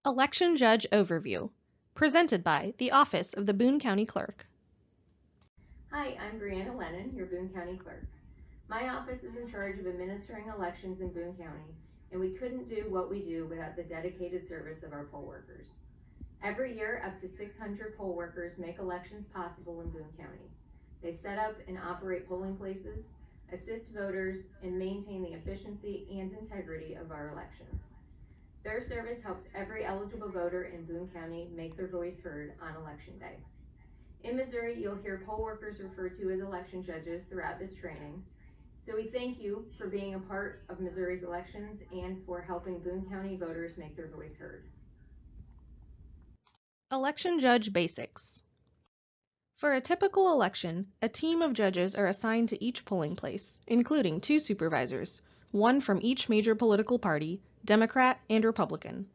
Election Judge Overview, presented by the Office of the Boone County Clerk. Hi, I'm Brianna Lennon, your Boone County Clerk. My office is in charge of administering elections in Boone County, and we couldn't do what we do without the dedicated service of our poll workers. Every year, up to 600 poll workers make elections possible in Boone County. They set up and operate polling places, assist voters, and maintain the efficiency and integrity of our elections. Their service helps every eligible voter in Boone County make their voice heard on Election Day. In Missouri, you'll hear poll workers referred to as election judges throughout this training. So we thank you for being a part of Missouri's elections and for helping Boone County voters make their voice heard. Election Judge Basics. For a typical election, a team of judges are assigned to each polling place, including 2 supervisors, one from each major political party, Democrat and Republican.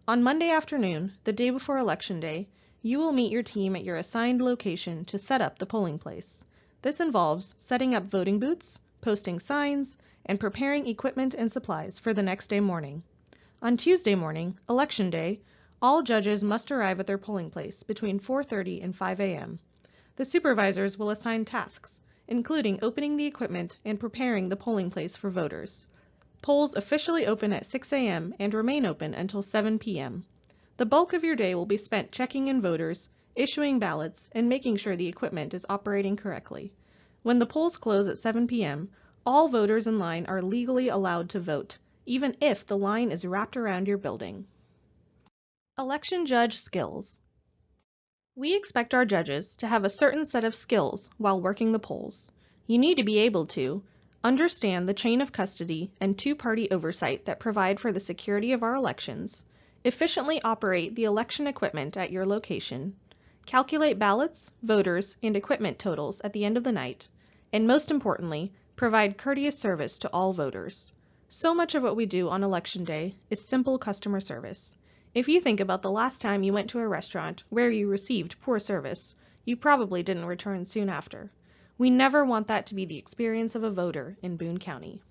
On Monday afternoon, the day before Election Day, you will meet your team at your assigned location to set up the polling place. This involves setting up voting booths, posting signs, and preparing equipment and supplies for the next day morning. On Tuesday morning, Election Day, all judges must arrive at their polling place between 4:30 and 5 a.m. The supervisors will assign tasks, including opening the equipment and preparing the polling place for voters. Polls officially open at 6 a.m. and remain open until 7 p.m. The bulk of your day will be spent checking in voters, issuing ballots, and making sure the equipment is operating correctly. When the polls close at 7 p.m., all voters in line are legally allowed to vote, even if the line is wrapped around your building. Election Judge Skills. We expect our judges to have a certain set of skills while working the polls. You need to be able to understand the chain of custody and 2-party oversight that provide for the security of our elections, efficiently operate the election equipment at your location, calculate ballots, voters, and equipment totals at the end of the night, and most importantly, provide courteous service to all voters. So much of what we do on Election Day is simple customer service. If you think about the last time you went to a restaurant where you received poor service, you probably didn't return soon after. We never want that to be the experience of a voter in Boone County.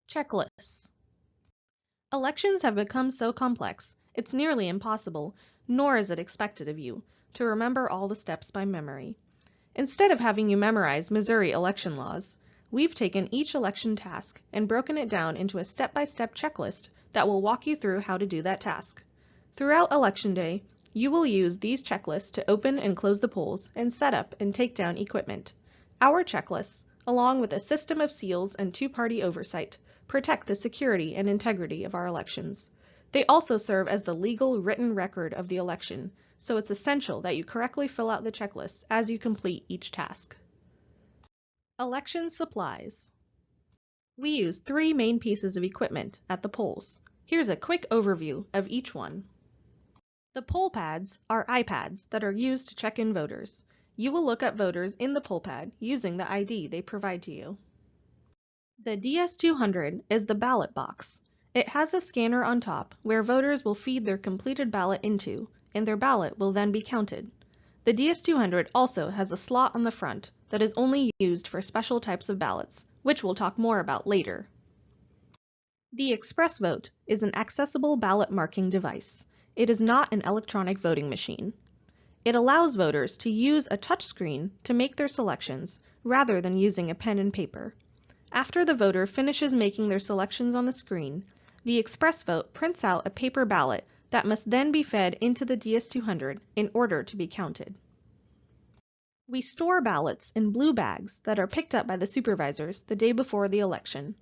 Checklists. Elections have become so complex, it's nearly impossible, nor is it expected of you, to remember all the steps by memory. Instead of having you memorize Missouri election laws, we've taken each election task and broken it down into a step-by-step checklist that will walk you through how to do that task. Throughout Election Day, you will use these checklists to open and close the polls and set up and take down equipment. Our checklists, along with a system of seals and 2-party oversight, protect the security and integrity of our elections. They also serve as the legal written record of the election, so it's essential that you correctly fill out the checklists as you complete each task. Election supplies. We use 3 main pieces of equipment at the polls. Here's a quick overview of each one. The poll pads are iPads that are used to check in voters. You will look up voters in the poll pad using the ID they provide to you. The DS200 is the ballot box. It has a scanner on top where voters will feed their completed ballot into, and their ballot will then be counted. The DS200 also has a slot on the front that is only used for special types of ballots, which we'll talk more about later. The Express Vote is an accessible ballot marking device. It is not an electronic voting machine. It allows voters to use a touchscreen to make their selections rather than using a pen and paper. After the voter finishes making their selections on the screen, the Express Vote prints out a paper ballot that must then be fed into the DS200 in order to be counted. We store ballots in blue bags that are picked up by the supervisors the day before the election.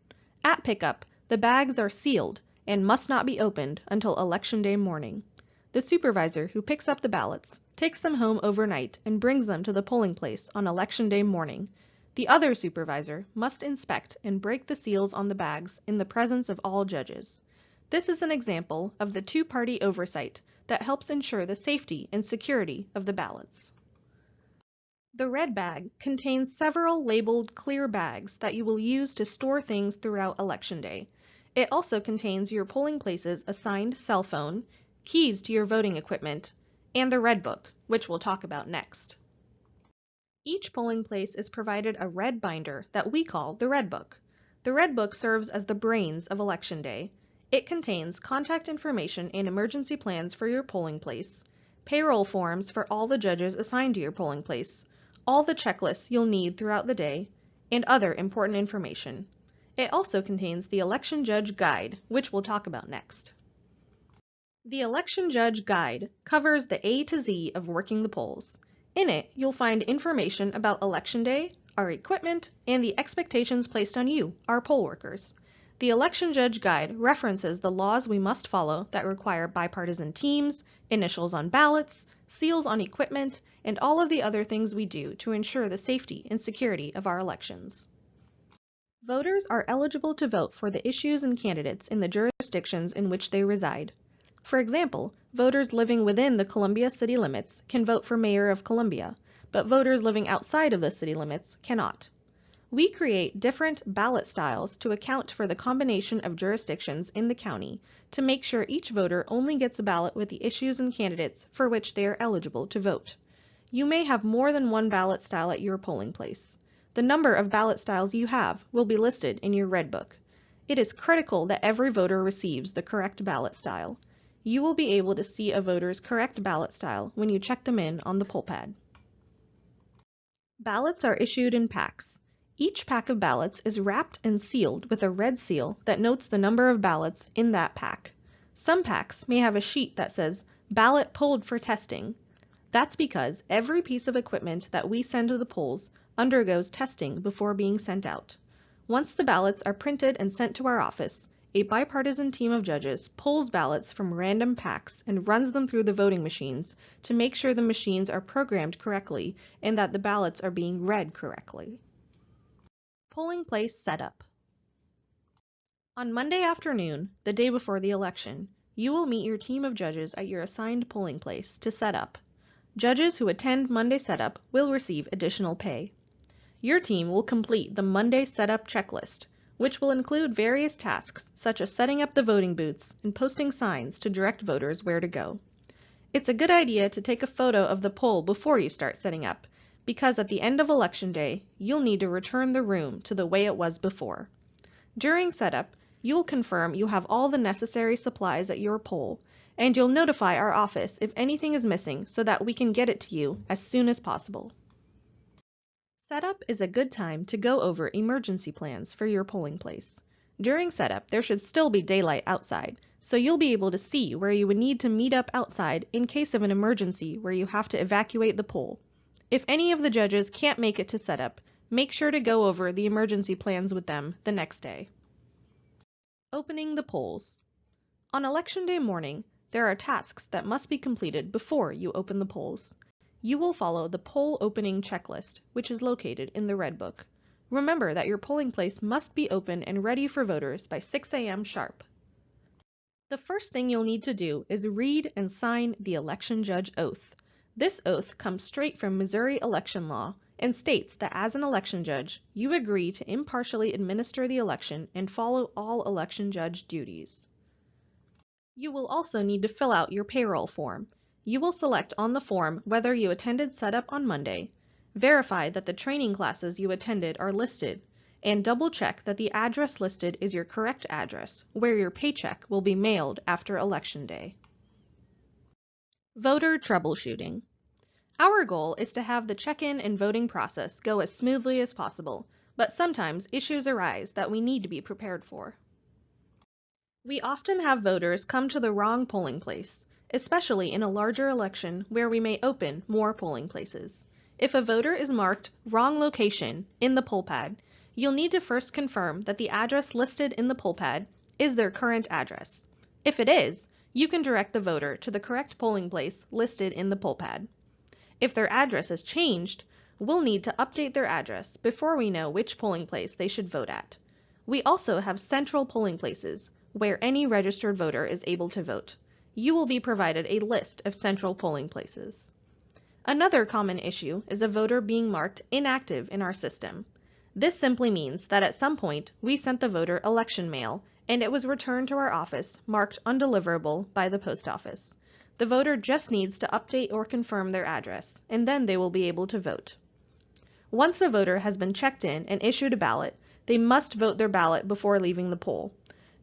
At pickup, the bags are sealed and must not be opened until Election Day morning. The supervisor who picks up the ballots takes them home overnight and brings them to the polling place on Election Day morning. The other supervisor must inspect and break the seals on the bags in the presence of all judges. This is an example of the 2-party oversight that helps ensure the safety and security of the ballots. The red bag contains several labeled clear bags that you will use to store things throughout Election Day. It also contains your polling place's assigned cell phone, keys to your voting equipment, and the Red Book, which we'll talk about next. Each polling place is provided a red binder that we call the Red Book. The Red Book serves as the brains of Election Day. It contains contact information and emergency plans for your polling place, payroll forms for all the judges assigned to your polling place, all the checklists you'll need throughout the day, and other important information. It also contains the Election Judge Guide, which we'll talk about next. The Election Judge Guide covers the A to Z of working the polls. In it, you'll find information about Election Day, our equipment, and the expectations placed on you, our poll workers. The Election Judge Guide references the laws we must follow that require bipartisan teams, initials on ballots, seals on equipment, and all of the other things we do to ensure the safety and security of our elections. Voters are eligible to vote for the issues and candidates in the jurisdictions in which they reside. For example, voters living within the Columbia city limits can vote for mayor of Columbia, but voters living outside of the city limits cannot. We create different ballot styles to account for the combination of jurisdictions in the county to make sure each voter only gets a ballot with the issues and candidates for which they are eligible to vote. You may have more than one ballot style at your polling place. The number of ballot styles you have will be listed in your Red Book. It is critical that every voter receives the correct ballot style. You will be able to see a voter's correct ballot style when you check them in on the poll pad. Ballots are issued in packs. Each pack of ballots is wrapped and sealed with a red seal that notes the number of ballots in that pack. Some packs may have a sheet that says, "Ballot pulled for testing." That's because every piece of equipment that we send to the polls undergoes testing before being sent out. Once the ballots are printed and sent to our office, a bipartisan team of judges pulls ballots from random packs and runs them through the voting machines to make sure the machines are programmed correctly and that the ballots are being read correctly. Polling place setup. On Monday afternoon, the day before the election, you will meet your team of judges at your assigned polling place to set up. Judges who attend Monday setup will receive additional pay. Your team will complete the Monday setup checklist, which will include various tasks such as setting up the voting booths and posting signs to direct voters where to go. It's a good idea to take a photo of the poll before you start setting up, because at the end of Election Day, you'll need to return the room to the way it was before. During setup, you'll confirm you have all the necessary supplies at your poll, and you'll notify our office if anything is missing so that we can get it to you as soon as possible. Setup is a good time to go over emergency plans for your polling place. During setup, there should still be daylight outside, so you'll be able to see where you would need to meet up outside in case of an emergency where you have to evacuate the poll. If any of the judges can't make it to setup, make sure to go over the emergency plans with them the next day. Opening the polls. On Election Day morning, there are tasks that must be completed before you open the polls. You will follow the poll opening checklist, which is located in the Red Book. Remember that your polling place must be open and ready for voters by 6 a.m. sharp. The first thing you'll need to do is read and sign the Election Judge Oath. This oath comes straight from Missouri election law and states that as an election judge, you agree to impartially administer the election and follow all election judge duties. You will also need to fill out your payroll form. You will select on the form whether you attended setup on Monday, verify that the training classes you attended are listed, and double-check that the address listed is your correct address, where your paycheck will be mailed after Election Day. Voter troubleshooting. Our goal is to have the check-in and voting process go as smoothly as possible, but sometimes issues arise that we need to be prepared for. We often have voters come to the wrong polling place, especially in a larger election where we may open more polling places. If a voter is marked wrong location in the poll pad, you'll need to first confirm that the address listed in the poll pad is their current address. If it is, you can direct the voter to the correct polling place listed in the poll pad. If their address has changed, we'll need to update their address before we know which polling place they should vote at. We also have central polling places where any registered voter is able to vote. You will be provided a list of central polling places. Another common issue is a voter being marked inactive in our system. This simply means that at some point we sent the voter election mail and it was returned to our office marked undeliverable by the post office. The voter just needs to update or confirm their address, and then they will be able to vote. Once a voter has been checked in and issued a ballot, they must vote their ballot before leaving the poll.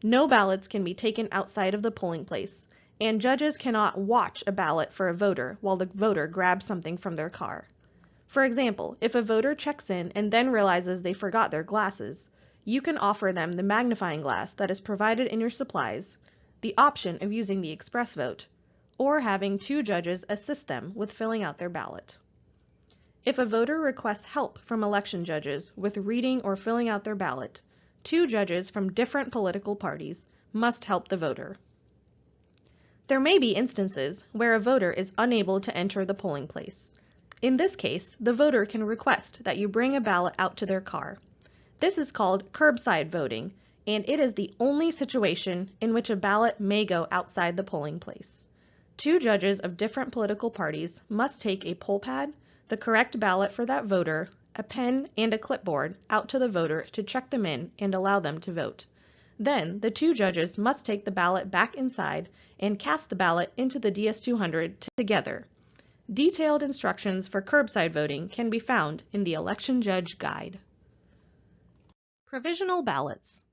No ballots can be taken outside of the polling place, and judges cannot watch a ballot for a voter while the voter grabs something from their car. For example, if a voter checks in and then realizes they forgot their glasses, you can offer them the magnifying glass that is provided in your supplies, the option of using the express vote, or having 2 judges assist them with filling out their ballot. If a voter requests help from election judges with reading or filling out their ballot, 2 judges from different political parties must help the voter. There may be instances where a voter is unable to enter the polling place. In this case, the voter can request that you bring a ballot out to their car. This is called curbside voting, and it is the only situation in which a ballot may go outside the polling place. 2 judges of different political parties must take a poll pad, the correct ballot for that voter, a pen, and a clipboard out to the voter to check them in and allow them to vote. Then, the 2 judges must take the ballot back inside and cast the ballot into the DS200 together. Detailed instructions for curbside voting can be found in the Election Judge Guide. Provisional ballots.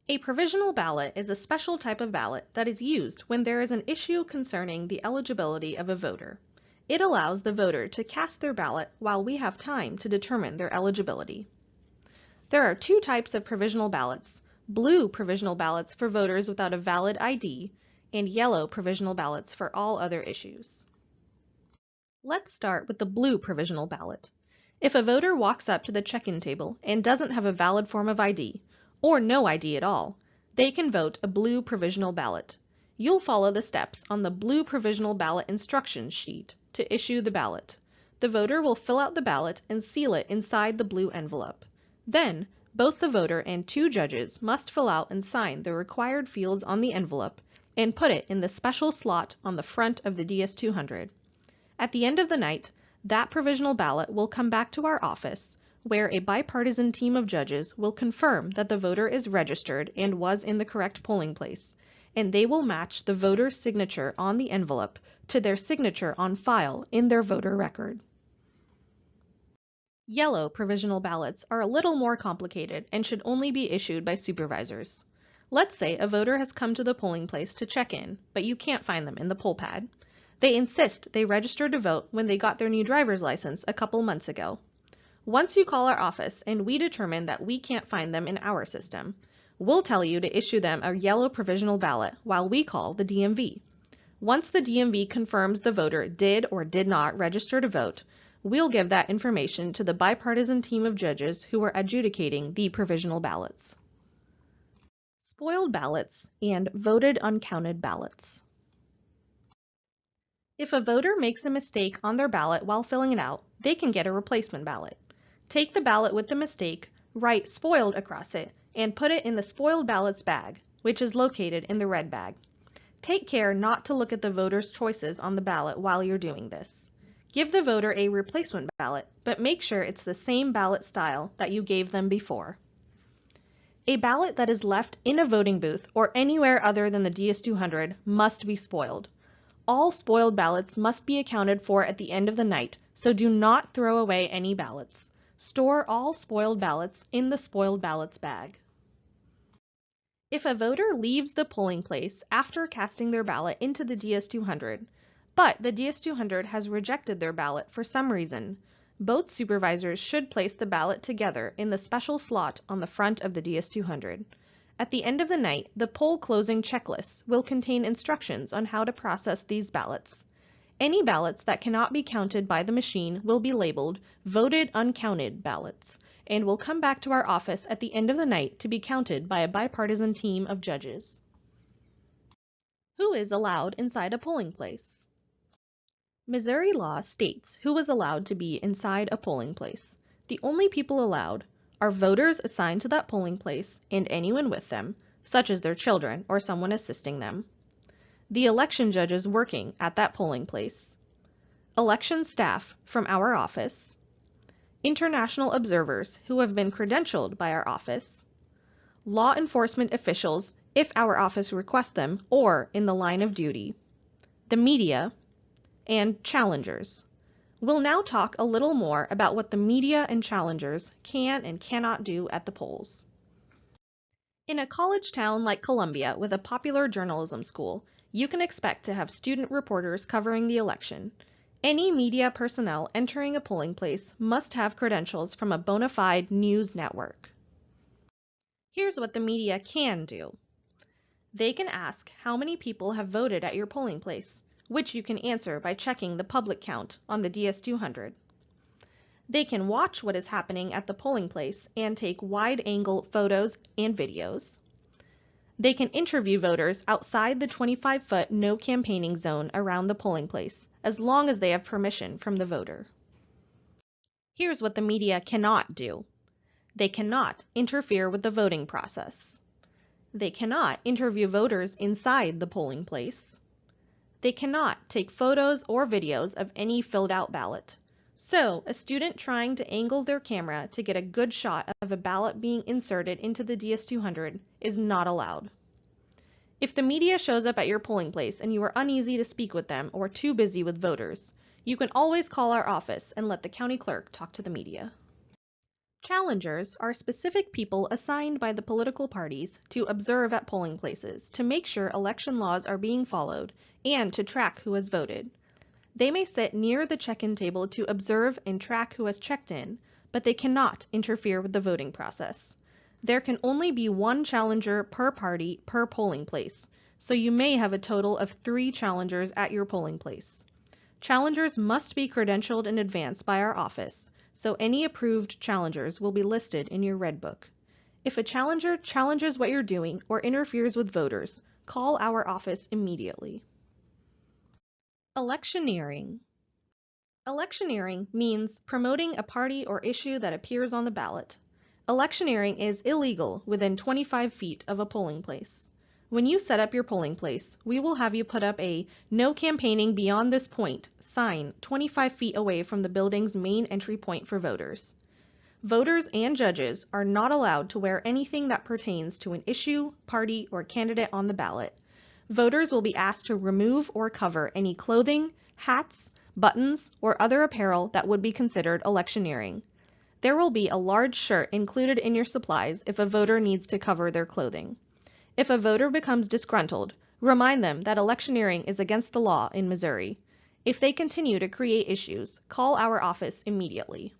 A provisional ballot is a special type of ballot that is used when there is an issue concerning the eligibility of a voter. It allows the voter to cast their ballot while we have time to determine their eligibility. There are 2 types of provisional ballots: blue provisional ballots for voters without a valid ID, and yellow provisional ballots for all other issues. Let's start with the blue provisional ballot. If a voter walks up to the check-in table and doesn't have a valid form of ID, or no ID at all, they can vote a blue provisional ballot. You'll follow the steps on the blue provisional ballot instruction sheet to issue the ballot. The voter will fill out the ballot and seal it inside the blue envelope. Then, both the voter and 2 judges must fill out and sign the required fields on the envelope and put it in the special slot on the front of the DS200. At the end of the night, that provisional ballot will come back to our office, where a bipartisan team of judges will confirm that the voter is registered and was in the correct polling place, and they will match the voter's signature on the envelope to their signature on file in their voter record. Yellow provisional ballots are a little more complicated and should only be issued by supervisors. Let's say a voter has come to the polling place to check in, but you can't find them in the poll pad. They insist they registered to vote when they got their new driver's license a couple months ago. Once you call our office and we determine that we can't find them in our system, we'll tell you to issue them a yellow provisional ballot while we call the DMV. Once the DMV confirms the voter did or did not register to vote, we'll give that information to the bipartisan team of judges who are adjudicating the provisional ballots. Spoiled ballots and voted uncounted ballots. If a voter makes a mistake on their ballot while filling it out, they can get a replacement ballot. Take the ballot with the mistake, write "spoiled" across it, and put it in the spoiled ballots bag, which is located in the red bag. Take care not to look at the voter's choices on the ballot while you're doing this. Give the voter a replacement ballot, but make sure it's the same ballot style that you gave them before. A ballot that is left in a voting booth or anywhere other than the DS200 must be spoiled. All spoiled ballots must be accounted for at the end of the night, so do not throw away any ballots. Store all spoiled ballots in the spoiled ballots bag. If a voter leaves the polling place after casting their ballot into the DS200, but the DS200 has rejected their ballot for some reason, both supervisors should place the ballot together in the special slot on the front of the DS200. At the end of the night, the poll closing checklist will contain instructions on how to process these ballots. Any ballots that cannot be counted by the machine will be labeled voted uncounted ballots and will come back to our office at the end of the night to be counted by a bipartisan team of judges. Who is allowed inside a polling place? Missouri law states who is allowed to be inside a polling place. The only people allowed are voters assigned to that polling place and anyone with them, such as their children or someone assisting them, the election judges working at that polling place, election staff from our office, international observers who have been credentialed by our office, law enforcement officials if our office requests them or in the line of duty, the media, and challengers. We'll now talk a little more about what the media and challengers can and cannot do at the polls. In a college town like Columbia with a popular journalism school, you can expect to have student reporters covering the election. Any media personnel entering a polling place must have credentials from a bona fide news network. Here's what the media can do. They can ask how many people have voted at your polling place, which you can answer by checking the public count on the DS200. They can watch what is happening at the polling place and take wide-angle photos and videos. They can interview voters outside the 25-foot no campaigning zone around the polling place, as long as they have permission from the voter. Here's what the media cannot do. They cannot interfere with the voting process. They cannot interview voters inside the polling place. They cannot take photos or videos of any filled out ballot. So, a student trying to angle their camera to get a good shot of a ballot being inserted into the DS200 is not allowed. If the media shows up at your polling place and you are uneasy to speak with them or too busy with voters, you can always call our office and let the county clerk talk to the media. Challengers are specific people assigned by the political parties to observe at polling places to make sure election laws are being followed and to track who has voted. They may sit near the check-in table to observe and track who has checked in, but they cannot interfere with the voting process. There can only be one challenger per party per polling place, so you may have a total of 3 challengers at your polling place. Challengers must be credentialed in advance by our office, so any approved challengers will be listed in your Red Book. If a challenger challenges what you're doing or interferes with voters, call our office immediately. Electioneering. Electioneering means promoting a party or issue that appears on the ballot. Electioneering is illegal within 25 feet of a polling place. When you set up your polling place, we will have you put up a "No Campaigning Beyond This Point" sign 25 feet away from the building's main entry point for voters. Voters and judges are not allowed to wear anything that pertains to an issue, party, or candidate on the ballot. Voters will be asked to remove or cover any clothing, hats, buttons, or other apparel that would be considered electioneering. There will be a large shirt included in your supplies if a voter needs to cover their clothing. If a voter becomes disgruntled, remind them that electioneering is against the law in Missouri. If they continue to create issues, call our office immediately.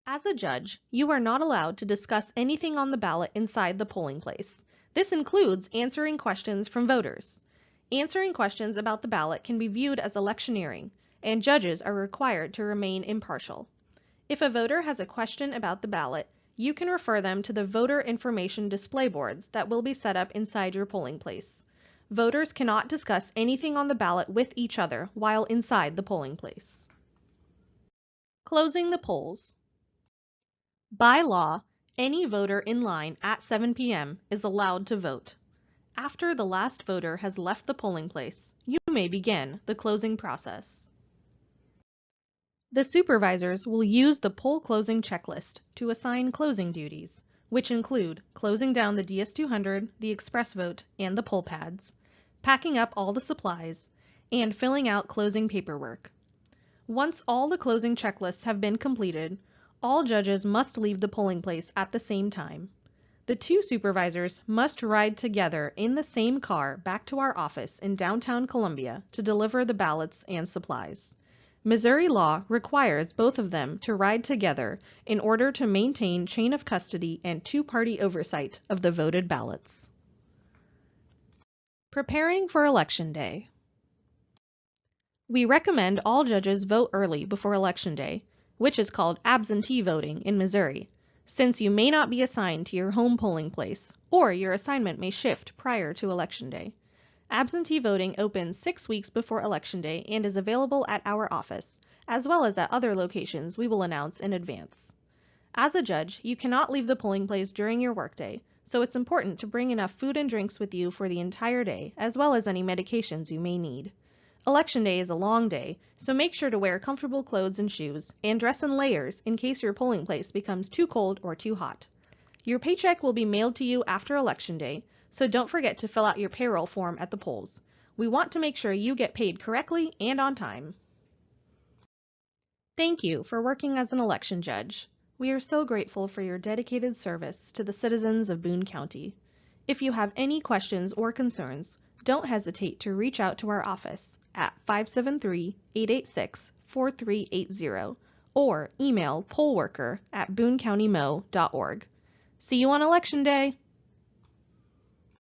As a judge, you are not allowed to discuss anything on the ballot inside the polling place. This includes answering questions from voters. Answering questions about the ballot can be viewed as electioneering, and judges are required to remain impartial. If a voter has a question about the ballot, you can refer them to the voter information display boards that will be set up inside your polling place. Voters cannot discuss anything on the ballot with each other while inside the polling place. Closing the polls. By law, any voter in line at 7 p.m. is allowed to vote. After the last voter has left the polling place, you may begin the closing process. The supervisors will use the poll closing checklist to assign closing duties, which include closing down the DS200, the express vote, and the poll pads, packing up all the supplies, and filling out closing paperwork. Once all the closing checklists have been completed, all judges must leave the polling place at the same time. The 2 supervisors must ride together in the same car back to our office in downtown Columbia to deliver the ballots and supplies. Missouri law requires both of them to ride together in order to maintain chain of custody and 2-party oversight of the voted ballots. Preparing for Election Day. We recommend all judges vote early before Election Day, which is called absentee voting in Missouri, since you may not be assigned to your home polling place, or your assignment may shift prior to Election Day. Absentee voting opens 6 weeks before Election Day and is available at our office, as well as at other locations we will announce in advance. As a judge, you cannot leave the polling place during your workday, so it's important to bring enough food and drinks with you for the entire day, as well as any medications you may need. Election Day is a long day, so make sure to wear comfortable clothes and shoes, and dress in layers in case your polling place becomes too cold or too hot. Your paycheck will be mailed to you after Election Day, so don't forget to fill out your payroll form at the polls. We want to make sure you get paid correctly and on time. Thank you for working as an election judge. We are so grateful for your dedicated service to the citizens of Boone County. If you have any questions or concerns, don't hesitate to reach out to our office at 573-886-4380 or email pollworker@boonecountymo.org. See you on Election Day!